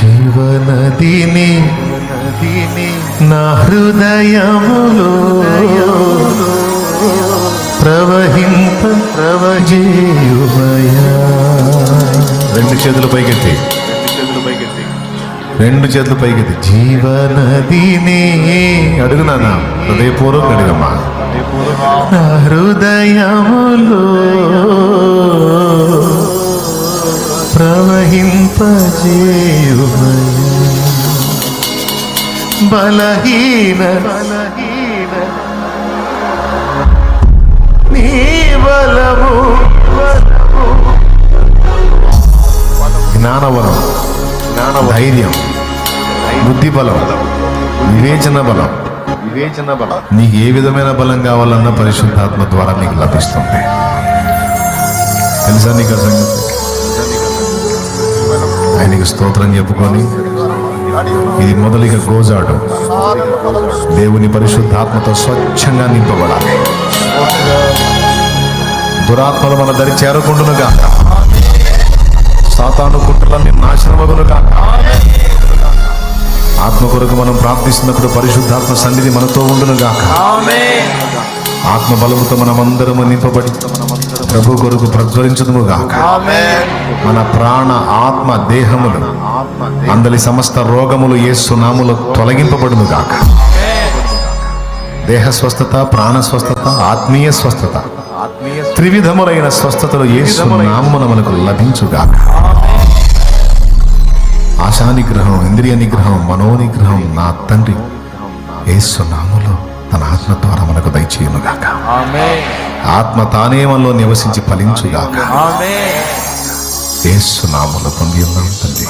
జీవనదిని నా హృదయములో ప్రవహింపజేయుమయా. రెండు చేతులు పైకెత్తి, రెండు చేతులు పైకెత్తి. జీవనదిని అడుగునా, హృదయపూర్వక అడుగమ్మా. నా హృదయములో ప్రవహింపజేయుమయా. బలహీన నీ బలము, జ్ఞానబలం, ధైర్యం, బుద్ధి బలం, వివేచన బలం, నీకు ఏ విధమైన బలం కావాలన్నా పరిశుద్ధాత్మ ద్వారా నీకు లభిస్తుంది. తెలుసా నీకు ఆ సంగతి? ఆయనకి స్తోత్రం చెప్పుకొని ఇది మొదలుగా గోజాడు. దేవుని పరిశుద్ధాత్మతో స్వచ్ఛంగా నింపబడాలి. దురాత్మలు మన దరి చేరకుండునుగా, సాతాను కుట్రలన్నీ నాశనమగునుగా. ఆత్మ కొరకు మనం ప్రార్థిస్తున్నప్పుడు పరిశుద్ధాత్మ సన్నిధి మనతో ఉండునుగా. ఆత్మ బలముతో మనమందరము నింపబడి ప్రభు కొరకు ప్రజ్వలించుదుముగా. మన ప్రాణ ఆత్మ దేహములు అందరి సమస్త రోగములు యేసు నామములో తొలగింపబడునుగాక. దేహ స్వస్థత, ప్రాణ స్వస్థత, ఆత్మీయ స్వస్థత, త్రివిధములైన స్వస్థతలు యేసు నామమున మనకు లభించుగాక. ఆశా నిగ్రహం, ఇంద్రియ నిగ్రహం, మనోనిగ్రహం నా తండ్రి యేసు నామములో తన ఆత్మ ద్వారా మనకు దయచేయునుగాక. ఆత్మ తానే మనలో నివసించి ఫలించుగాక. యేసు నామములో పొంది ఉన్నాం తండ్రి.